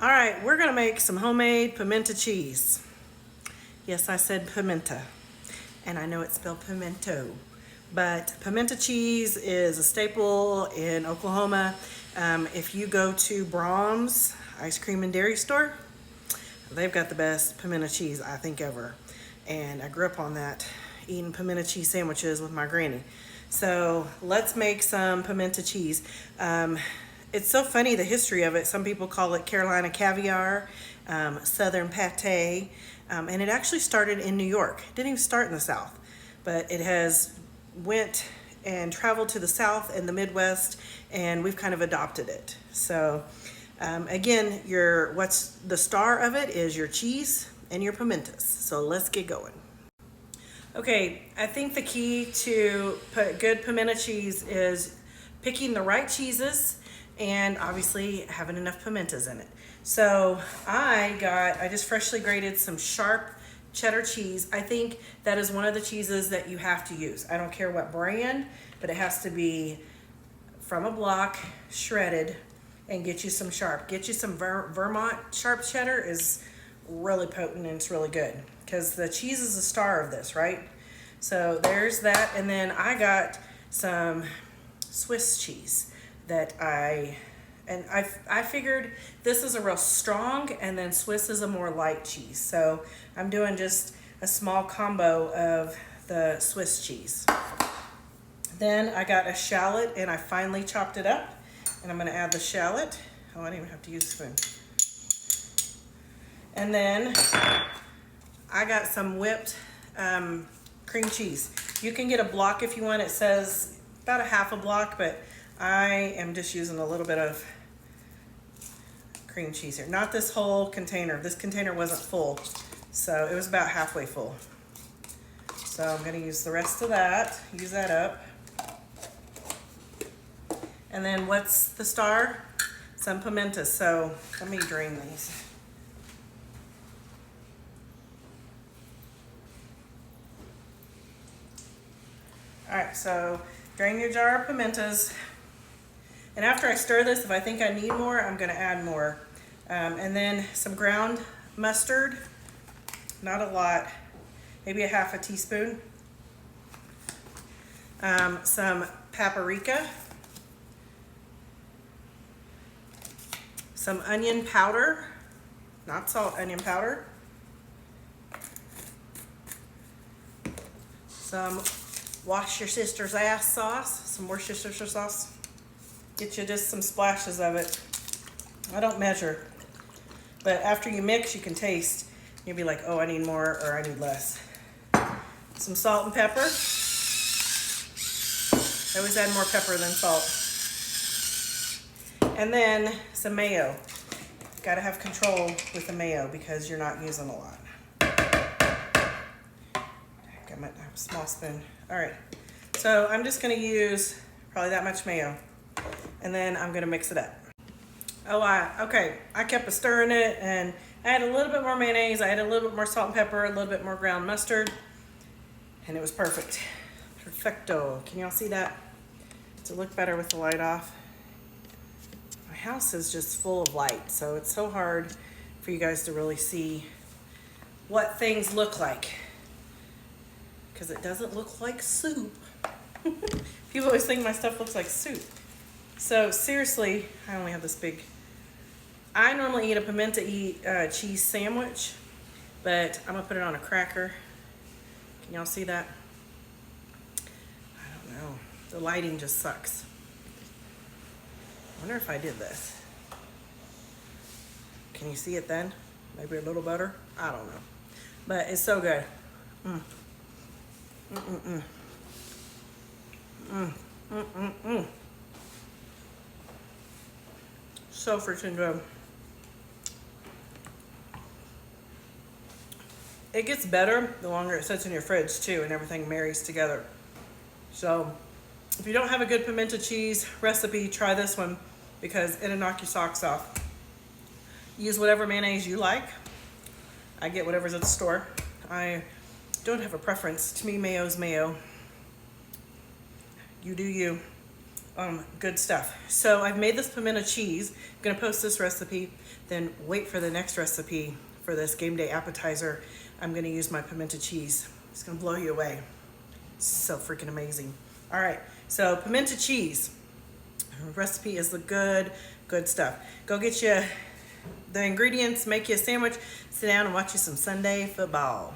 All right, we're gonna make some homemade pimento cheese. Yes, I said pimenta, and I know it's spelled pimento, but pimento cheese is a staple in Oklahoma. If you go to Brahms Ice Cream and Dairy Store, they've got the best pimento cheese I think ever. And I grew up on that, eating pimento cheese sandwiches with my granny. So let's make some pimento cheese. It's so funny, the history of it. Some people call it Carolina caviar, Southern pate, and it actually started in New York. It didn't even start in the South, but it has went and traveled to the South and the Midwest, and we've kind of adopted it. So again, what's the star of it is your cheese and your pimentos. So let's get going. Okay, I think the key to good pimento cheese is picking the right cheeses and obviously having enough pimentos in it. So I just freshly grated some sharp cheddar cheese. I think that is one of the cheeses that you have to use. I don't care what brand, but it has to be from a block, shredded, and get you some sharp. Get you some Vermont sharp cheddar is really potent and it's really good because the cheese is the star of this, right? So there's that, and then I got some Swiss cheese that I figured this is a real strong, and then Swiss is a more light cheese. So I'm doing just a small combo of the Swiss cheese. Then I got a shallot and I finely chopped it up, and I'm gonna add the shallot. Oh, I didn't even have to use a spoon. And then I got some whipped cream cheese. You can get a block if you want. It says about a half a block, but I am just using a little bit of cream cheese here. Not this whole container. This container wasn't full, so it was about halfway full. So I'm going to use the rest of that, use that up. And then what's the star? Some pimentos. So let me drain these. All right, so drain your jar of pimentos. And after I stir this, if I think I need more, I'm gonna add more. And then some ground mustard, not a lot, maybe a half a teaspoon. Some paprika. Some onion powder, not salt, onion powder. Some wash your sister's ass sauce, some Worcestershire sauce. Get you just some splashes of it. I don't measure, but after you mix, you can taste. You'll be like, oh, I need more or I need less. Some salt and pepper. I always add more pepper than salt. And then some mayo. Got to have control with the mayo because you're not using a lot. I might have a small spoon. All right, so I'm just going to use probably that much mayo. And then I'm gonna mix it up. Okay, I kept stirring it, and I added a little bit more mayonnaise, I added a little bit more salt and pepper, a little bit more ground mustard, and it was perfect. Perfecto. Can y'all see that? Does it look better with the light off? My house is just full of light, so it's so hard for you guys to really see what things look like, because it doesn't look like soup. People always think my stuff looks like soup. So seriously, I only have this big. I normally eat a pimento cheese sandwich, but I'm gonna put it on a cracker. Can y'all see that? I don't know. The lighting just sucks. I wonder if I did this. Can you see it then? Maybe a little better? I don't know. But it's so good. So freaking good. It gets better the longer it sits in your fridge too, and everything marries together. So if you don't have a good pimento cheese recipe, try this one because it'll knock your socks off. Use whatever mayonnaise you like. I get whatever's at the store. I don't have a preference. To me, mayo's mayo. You do you. Good stuff. So I've made this pimento cheese. I'm gonna post this recipe, then wait for the next recipe for this game day appetizer. I'm gonna use my pimento cheese. It's gonna blow you away. So freaking amazing. All right, so pimento cheese. The recipe is the good stuff. Go get you the ingredients, make you a sandwich, sit down and watch you some Sunday football.